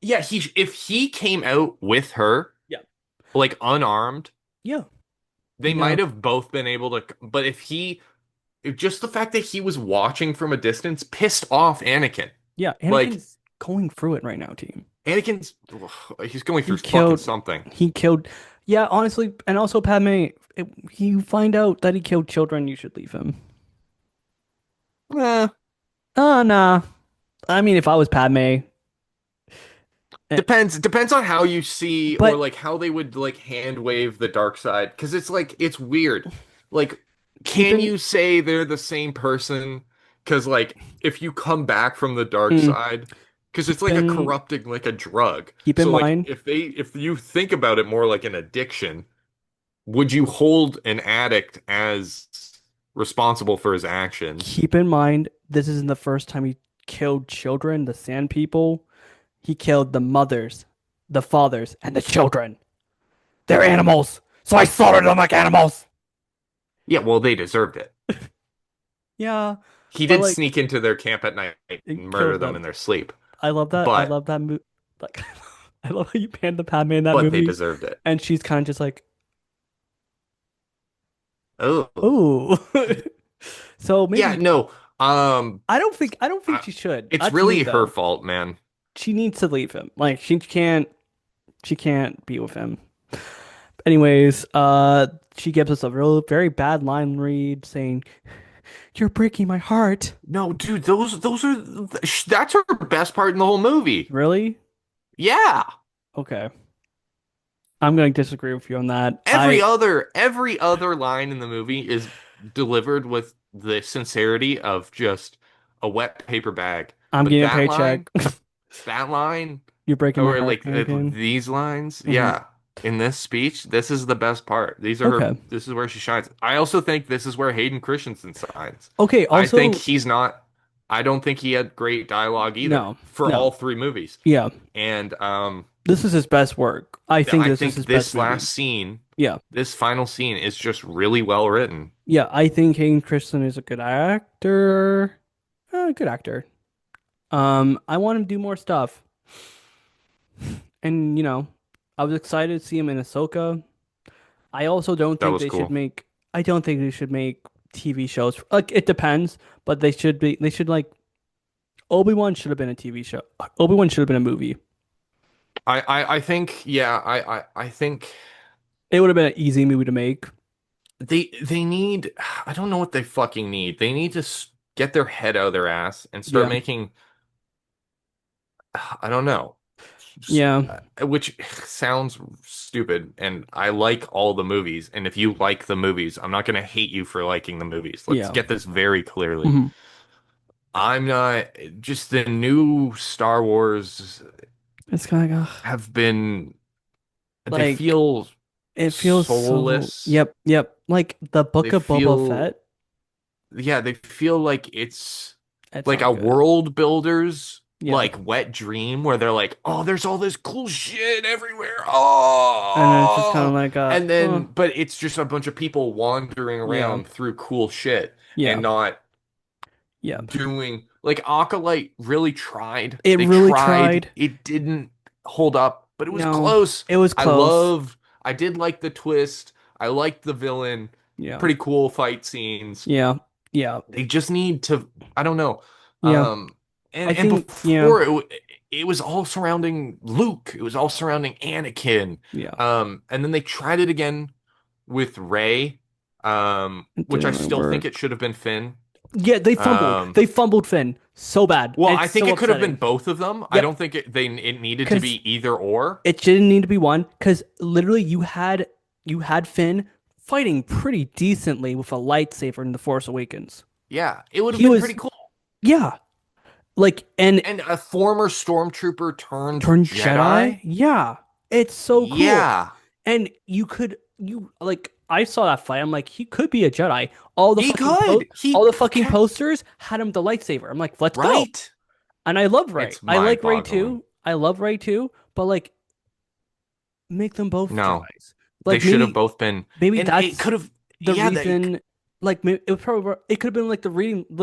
yeah, if he came out with her, Yeah, like unarmed, yeah, they yeah, might have both been able to, but if just the fact that he was watching from a distance pissed off Anakin. yeah. Like, Anakin's going through it right now, team. Anakin's, he's going He through fucking killed, something. he killed, yeah, honestly, and also Padme, you find out that he killed children, you should leave him. Eh, Oh, nah. I mean, if I was Padme, eh, depends on how you see or but like how they would like hand wave the dark side because it's like it's weird. Like, keep can in, you say they're the same person? Because like if you come back from the dark mm, side, because it's keep like a in, corrupting like a drug. keep in So like mind, if you think about it more like an addiction, would you hold an addict as responsible for his actions? keep in mind, this isn't the first time he killed children, the sand people. He killed the mothers, the fathers, and the children. They're animals, so I slaughtered them like animals. Yeah, well, they deserved it. Yeah, He but did like, sneak into their camp at night and it murder killed them them. in their sleep. I love that. I But love that movie. Like, I love how you panned the Padme in that but they movie, deserved it. and she's kind of just like, Oh. "Ooh." So Yeah, maybe no. Um I don't think I, she should. it's Up to you really her though. fault, man. She needs to leave him. Like she can't be with him. Anyways, she gives us a real very bad line read saying, "You're breaking my heart." No, dude, those are that's her best part in the whole movie. Really? Yeah. Okay. I'm going to disagree with you on that. Every other line in the movie is delivered with the sincerity of just a wet paper bag. I'm But getting a paycheck. that line You're breaking my or heart, like Anakin. these lines, Hmm. yeah. In this speech, this is the best part. Okay. This is where she shines. I also think this is where Hayden Christensen shines. Okay, I think also he's not, I don't think he had great dialogue either no. for No. all three movies. Yeah. And This is his best work. I think I this is think his best this movie. last scene, Yeah. this final scene is just really well written. Yeah, I think Hayden Christensen is a good actor. Good actor. I want him to do more stuff. And, I was excited to see him in Ahsoka. I also don't That think was they should cool. make I don't think they should make TV shows. Like it depends, but they should like Obi-Wan should have been a TV show. Obi-Wan should have been a movie. I think, yeah, I think It would have been an easy movie to make. they need, I don't know what they fucking need. They need to get their head out of their ass and start Yeah. making, I don't know, just, Yeah. which sounds stupid. And I like all the movies. And if you like the movies, I'm not going to hate you for liking the movies. Let's Yeah. get this very clearly. Hmm. I'm not, just the new Star Wars It's kind of like, have been, they like feel it feels so. soulless. Yep. Yep. Like the They Book of Boba feel, Fett. yeah, they feel like it's It's like not a good. world builder's Yeah. like wet dream where they're like, oh, there's all this cool shit everywhere. And then it's just kind of Oh, like, and then, but it's just a bunch of people wandering yeah. around through cool shit and Yeah. not Yeah. doing like Acolyte really tried. It They really tried. tried. It didn't hold up, but it was No, close. it was close. I did like the twist. I liked the villain. Yeah. Pretty cool fight scenes. Yeah. Yeah. They just need to, I don't know. Yeah. I And think, yeah. before it was all surrounding Luke. It was all surrounding Anakin. Yeah. And then they tried it again with Rey, It which I didn't really still think work. it should have been Finn. Yeah, they fumbled. Um, They fumbled Finn so bad. well, And I it's think so it could have been upsetting. both of them. I Yep. don't think it needed to Because be either or. it didn't need to be one. Because literally you had Finn fighting pretty decently with a lightsaber in The Force Awakens. Yeah, it would have He been was, pretty cool. yeah. Like, and And a former stormtrooper turned turned Jedi? Jedi? Yeah. It's so cool. Yeah, And you like I saw that fight. I'm like, he could be a Jedi. All the he fucking po could. all He the fucking kept posters had him the lightsaber. I'm like, let's go. right. And I love Ray. It's I like Ray mind-boggling. too. I love Ray too. But like, make them both No, Jedis. they Like should have maybe both been, maybe and it that's could have, the yeah, they, reason. Like it was probably it could have been like the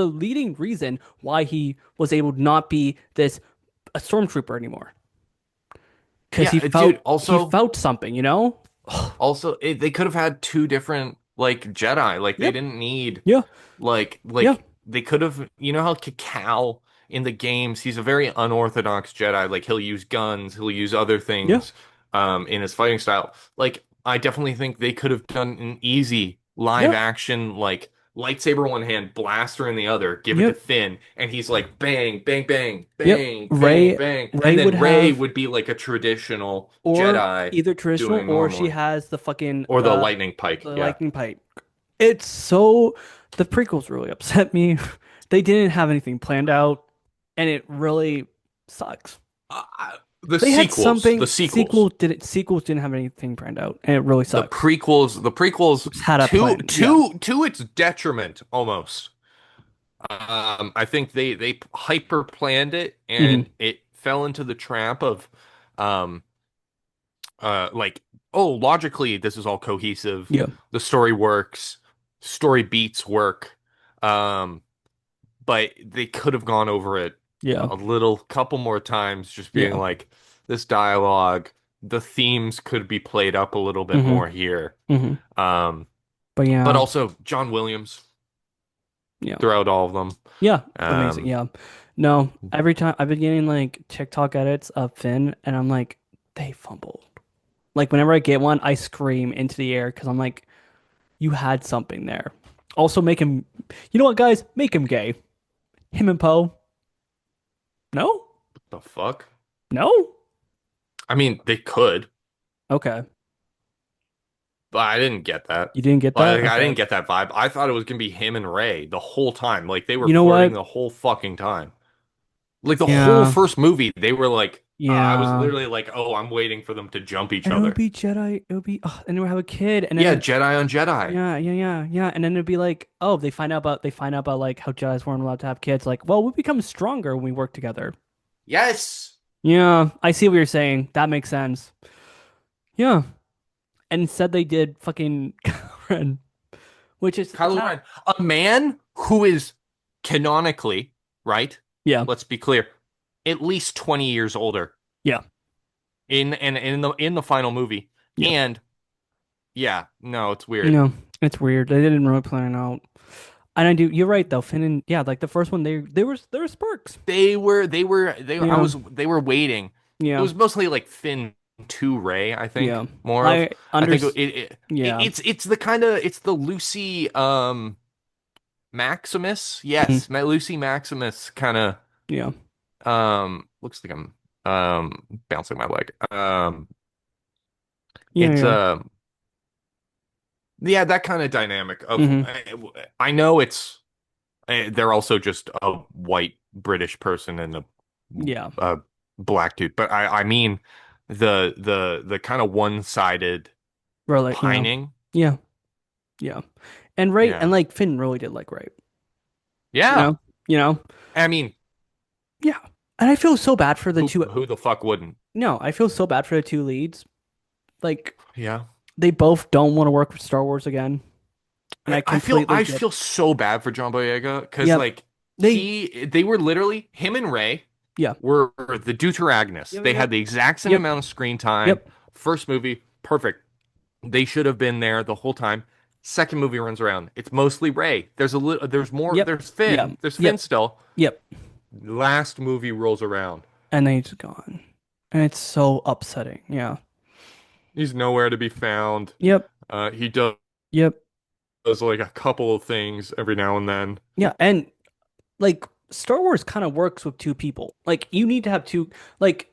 leading reason why he was able to not be this a stormtrooper anymore because yeah, dude. he Also, felt something, you know? they could have had two different like Jedi. Like they Yep. didn't need Yeah. Yeah. they could have. You know how Cacao in the games, he's a very unorthodox Jedi. Like he'll use guns, he'll use other Yeah. things, in his fighting style. Like I definitely think they could have done an easy live Yeah. action like lightsaber one hand, blaster in the other, give it to Yep. Finn, and he's like bang, bang, bang, Yep. bang, bang, Ray bang, Ray and would then Rey have would be like a traditional or Jedi either traditional doing or she normally. has the fucking Or the lightning pike, the yeah. lightning pipe. It's so the prequels really upset me. They didn't have anything planned out and it really sucks. The They had sequels, something the sequels, sequels didn't have anything planned out and it really the sucks. prequels, the prequels Just had a plan. Yeah. to its detriment almost. I think they hyper planned it Hmm. and it fell into the trap of um like, oh, logically this is all cohesive. Yeah. The story works, story beats work. Um but they could have gone over it Yeah. a little couple more times, just being Yeah. like, this dialogue, the themes could be played up a little bit Hmm. more here. Hmm. Um, But but yeah. also John Williams Yeah. throughout all of them. Yeah. Amazing. Um, Yeah. No, every time I've been getting like TikTok edits of Finn and I'm like, they fumbled. Like whenever I get one, I scream into the air because I'm like, you had something there. Also, make him. You know what, guys? Make him gay. Him and Poe. No, the fuck? no. I mean, they could, Okay, but I didn't get that. you didn't get that. Like, I Okay. didn't get that vibe. I thought it was gonna be him and Ray the whole time. Like they were You know flirting what? the whole fucking time. Like the whole Yeah, first movie, they were like, I was yeah. literally like, oh, I'm waiting for them to jump each And it would other. be Jedi. It would be, and they would have a kid, and Yeah, then Jedi on Jedi. yeah, yeah, yeah, yeah, and then it'd be like, oh, they find out about like how Jedi's weren't allowed to have kids. Like, well, we become stronger when we work together. Yes. Yeah, I see what you're saying. That makes sense. Yeah, and instead they did fucking Ren, which is Kylo kind of Ren, a man who is canonically, right? yeah, Let's be clear, at least 20 years older yeah, in the final movie. yeah. And yeah, no, it's You weird. know, it's weird. They didn't really plan it out. And I do. You're right though. Finn and yeah, like the first one, there were sparks. I Yeah, was they were waiting. It yeah, was mostly like Finn to Ray, I think, yeah. more of. I I under. think Yeah, it's the kind of it's the Lucy Maximus, Mhm. yes, Lucy Maximus kind of Yeah. looks like I'm bouncing my leg. Yeah, It's yeah. yeah, that kind of dynamic of Hmm. I know it's they're also just a white British person and Yeah. a black dude, but I mean the kind of one-sided Really, yeah. pining. Yeah. Yeah. And Ray and Yeah. like Finn really did like Ray. You Yeah. know? You know? I mean, Yeah. And I feel so bad for the two. who the fuck wouldn't? No, I feel so bad for the two leads. Like Yeah. they both don't want to work with Star Wars again. And I completely I get, feel so bad for John Boyega because yep. like They, they were literally him and Ray yeah. were the deuteragonists. Yep, They yep, had the exact same yep, amount of screen time. yep, First movie, perfect. They should have been there the whole time. Second movie runs around. It's mostly Ray. There's a little, there's more, yep, yeah, There's Finn yep, still. yep. Last movie rolls around. And then he's gone. And it's so upsetting. Yeah. He's nowhere to be found. Yep, He does yep. like a couple of things every now and then. Yeah. And like Star Wars kind of works with two people. Like you need to have like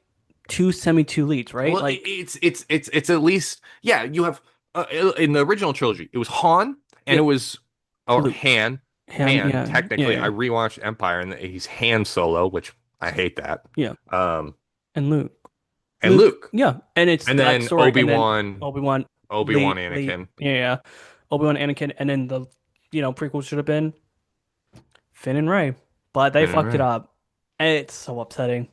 two semi-two leads, right? Well, Like, it's at least yeah. You have in the original trilogy, it was Han and it yep, was or Luke, him, Han. yeah, yeah, Technically, I yeah, rewatched Empire and he's Han Solo, which I hate that. yeah. Um, And Luke. and Luke, Luke, yeah. And it's and that then story. And then Obi-Wan, Obi Wan, Lee, Anakin, yeah, yeah. Obi-Wan, Anakin, and then the, prequel should have been Finn and Rey, but they Finn and fucked it Rey. up. And it's so upsetting.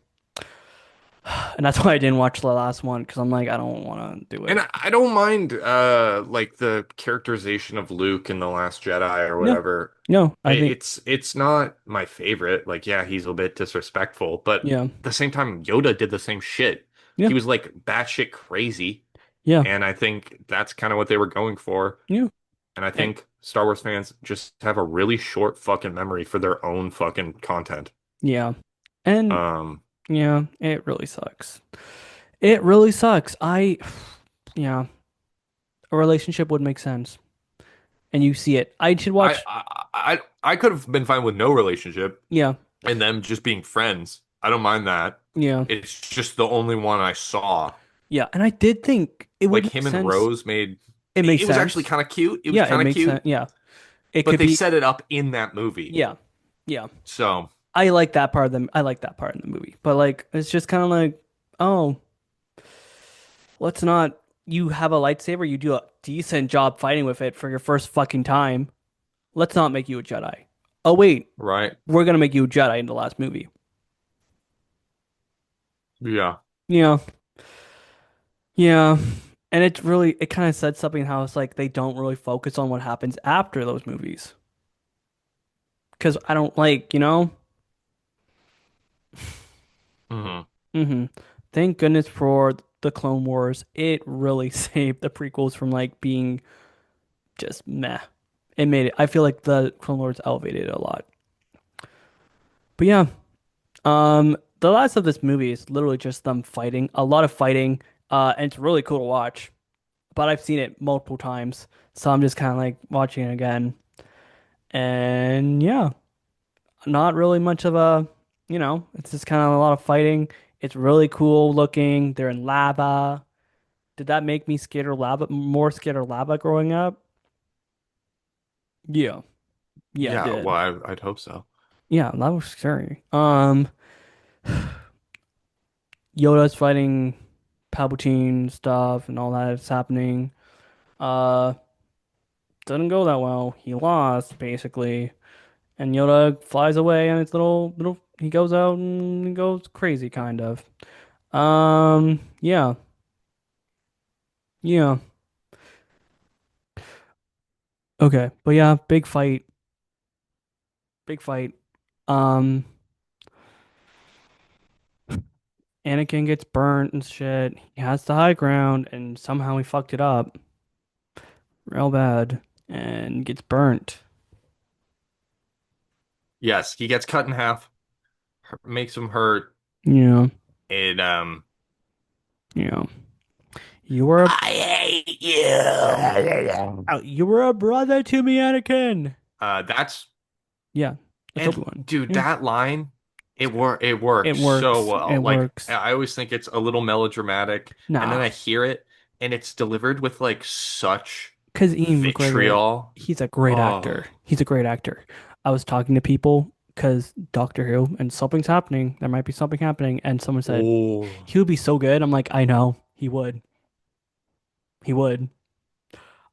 And that's why I didn't watch the last one because I'm like, I don't want to do And it. I don't mind like the characterization of Luke in The Last Jedi or No, whatever. no, I think, It's not my favorite. Like, yeah, he's a bit disrespectful, but yeah, at the same time, Yoda did the same shit. yeah, He was like batshit crazy, yeah, and I think that's kind of what they were going for. yeah, And I and think Star Wars fans just have a really short fucking memory for their own fucking content. yeah, and Um, yeah, it really sucks. It really sucks. Yeah, a relationship would make sense, and you see it. I should watch. I could have been fine with no relationship Yeah, and them just being friends. I don't mind that. yeah, It's just the only one I saw. yeah, and I did think it would Like make him and sense. Rose made It makes it was actually sense. kind of cute. It was Yeah, it kind of makes sense. cute, Yeah, it but could they be. set it up in that movie. Yeah, yeah. So, I like that part of them. I like that part in the movie, but like, it's just kind of like, oh, let's not. You have a lightsaber. You do a decent job fighting with it for your first fucking time. Let's not make you a Jedi. Oh wait, right. we're gonna make you a Jedi in the last movie. Yeah. Yeah, yeah. And it kind of said something how it's like they don't really focus on what happens after those movies. Because I don't like, Hmm. hmm. Thank goodness for the Clone Wars. It really saved the prequels from like being just meh. It made it. I feel like the Clone Wars elevated it a lot. But yeah, the last of this movie is literally just them fighting, a lot of fighting, and it's really cool to watch. But I've seen it multiple times, so I'm just kind of like watching it again. And yeah, not really much of a, it's just kind of a lot of fighting. It's really cool looking. They're in lava. Did that make me scared of lava, more scared of lava growing up? Yeah. Yeah, it Yeah, well, did. I'd hope so. Yeah, that was scary. Yoda's fighting Palpatine stuff and all that is happening. Uh, didn't go that well. He lost basically, and Yoda flies away and it's little. He goes out and he goes crazy, kind of. Yeah, yeah. Okay, but yeah, big fight, big fight. Um, Anakin gets burnt and shit. He has the high ground, and somehow he fucked it up real bad and gets burnt. Yes, he gets cut in half, makes him hurt, Yeah, and yeah. You were a I hate you. you were a brother to me, Anakin. That's Yeah, it's And Obi-Wan. dude, Yeah, that line, it it works so works. well. It Like works. I always think it's a little melodramatic, and then Nah, I hear it, and it's delivered with like such because Ian McGregor, vitriol. he's a great actor. Oh, He's a great actor. I was talking to people because Doctor Who and something's happening. There might be something happening, and someone said oh, he would be so good. I'm like, I know he would. He would.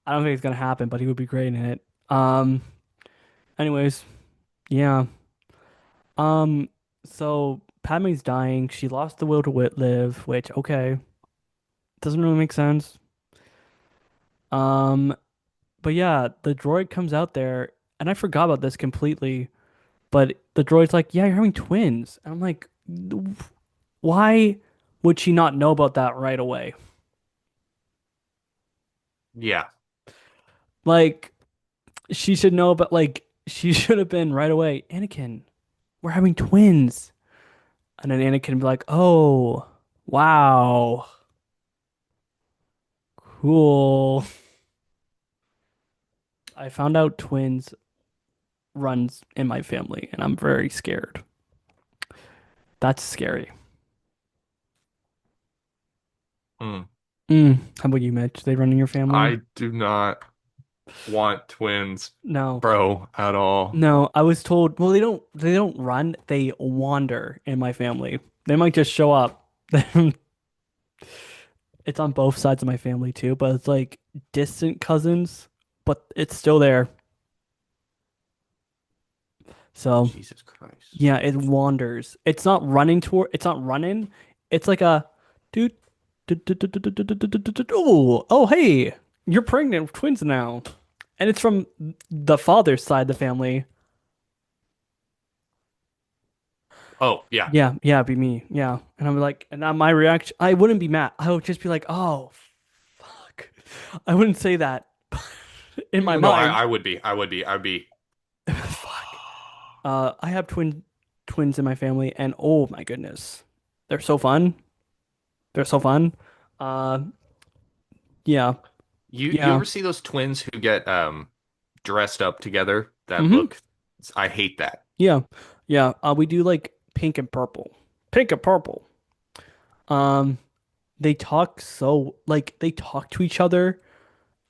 I don't think it's gonna happen, but he would be great in it. Um. Anyways, yeah. Um. So Padme's dying. She lost the will to live, which okay, doesn't really make sense. Um. But yeah, the droid comes out there, and I forgot about this completely. But the droid's like, "Yeah, you're having twins." And I'm like, why would she not know about that right away? yeah. Like, she should know, but like, she should have been right away. Anakin, we're having twins. And then Anakin would be like, "Oh, wow, cool. I found out twins runs in my family, and I'm very scared. That's scary." Hmm. How about you, Mitch? They run in your family? I do not want twins, No. bro, at all. No, I was told, well, they don't run, they wander in my family. They might just show up. It's on both sides of my family too, but it's like distant cousins, but it's still there. So, Jesus Christ. yeah, it wanders. It's not running. It's like a dude. Oh, hey, you're pregnant with twins now. And it's from the father's side of the family. Oh, yeah. Yeah, yeah, it'd be me. Yeah. And I'm like, and now my reaction, I wouldn't be mad. I would just be like, oh, fuck. I wouldn't say that in my No, mind. I would be. Fuck. I have twins in my family, and oh my goodness, they're so fun. They're so fun. Uh, yeah, You yeah, ever see those twins who get dressed up together that hmm look, I hate that. yeah, yeah. We do like pink and purple, pink and purple. Um, they talk so like they talk to each other,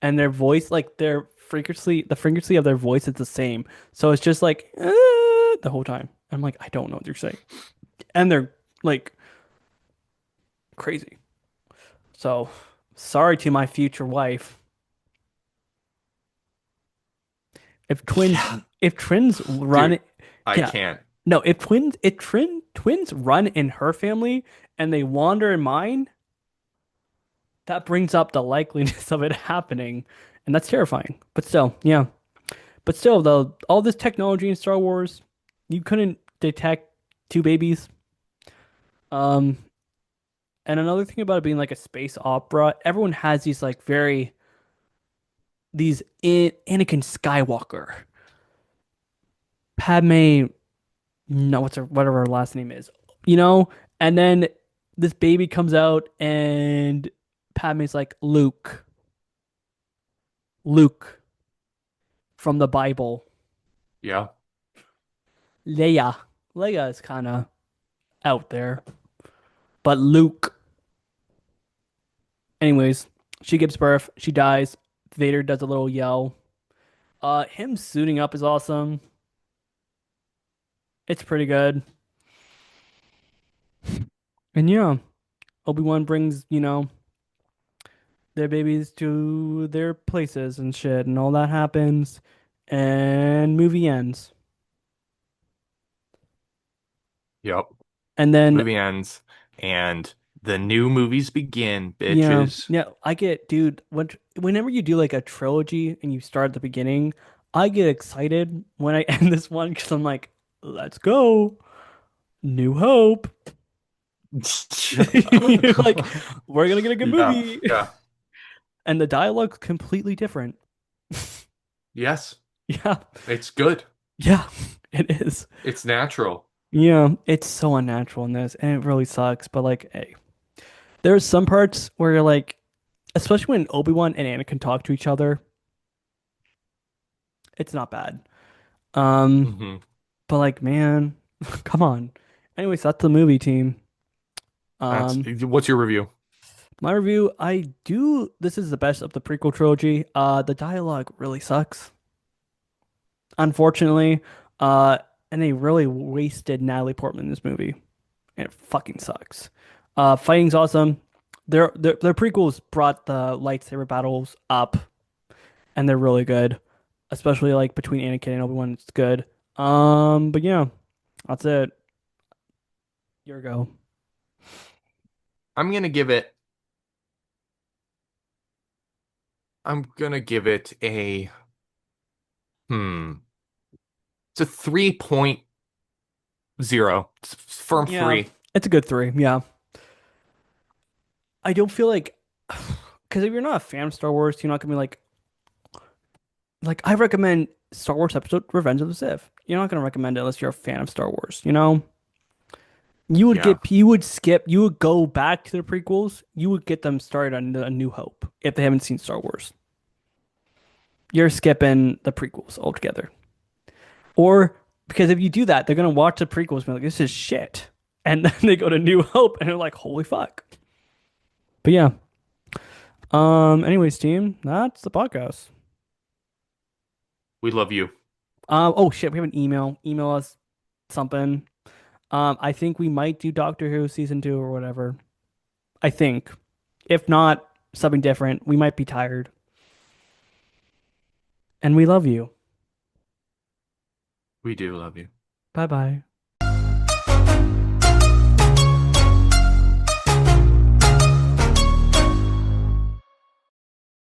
and their voice, like the frequency of their voice is the same. So it's just like the whole time. I'm like, I don't know what you're saying, and they're like crazy. So sorry to my future wife. If twins, Yeah. if twins run, Dude, I yeah, can't. no, if twins run in her family and they wander in mine, that brings up the likeliness of it happening, and that's terrifying. But still, yeah. But still, though, all this technology in Star Wars, you couldn't detect two babies. Um, and another thing about it being like a space opera, everyone has these like very these Anakin Skywalker, Padme, no, whatever her last name is, you know, and then this baby comes out and Padme's like Luke from the Bible, Yeah. Leia. Leia is kind of out there, but Luke. Anyways, she gives birth, she dies. Vader does a little yell. Him suiting up is awesome. It's pretty good. And yeah, Obi-Wan brings, their babies to their places and shit, and all that happens, and movie ends. Yep. And then, Movie ends and the new movies begin, yeah, bitches. yeah, I get, dude, whenever you do like a trilogy and you start at the beginning, I get excited when I end this one because I'm like, let's go, New Hope. You're like, we're gonna get a good Yeah. movie. Yeah. And the dialogue's completely different. Yes. Yeah, It's good. yeah, it is. It's natural. Yeah, it's so unnatural in this, and it really sucks. But like, hey, there's some parts where you're like, especially when Obi-Wan and Anakin talk to each other, it's not bad. Um, Hmm. but like, man, come on. Anyways, that's the movie team. That's Um, what's your review? my review, this is the best of the prequel trilogy. The dialogue really sucks, unfortunately. Uh, and they really wasted Natalie Portman in this movie. And it fucking sucks. Fighting's awesome. Their prequels brought the lightsaber battles up, and they're really good, especially like between Anakin and Obi-Wan. It's good. But yeah, that's it. Here we go. I'm gonna give it. I'm gonna give it a. Hmm. It's a 3.0. It's firm Yeah, three. it's a good three. Yeah, I don't feel like because if you're not a fan of Star Wars, you're not gonna be like I recommend Star Wars Episode Revenge of the Sith. You're not gonna recommend it unless you're a fan of Star Wars. Yeah, You would go back to the prequels. You would get them started on A New Hope if they haven't seen Star Wars. You're skipping the prequels altogether. Or because if you do that, they're gonna watch the prequels and be like, this is shit. And then they go to New Hope and they're like, holy fuck. But yeah. Anyways, team, that's the podcast. we love you. Oh shit, we have an email. Email us something. I think we might do Doctor Who season 2 or whatever. I think. If not, something different. We might be tired. And we love you. We do love you. Bye bye.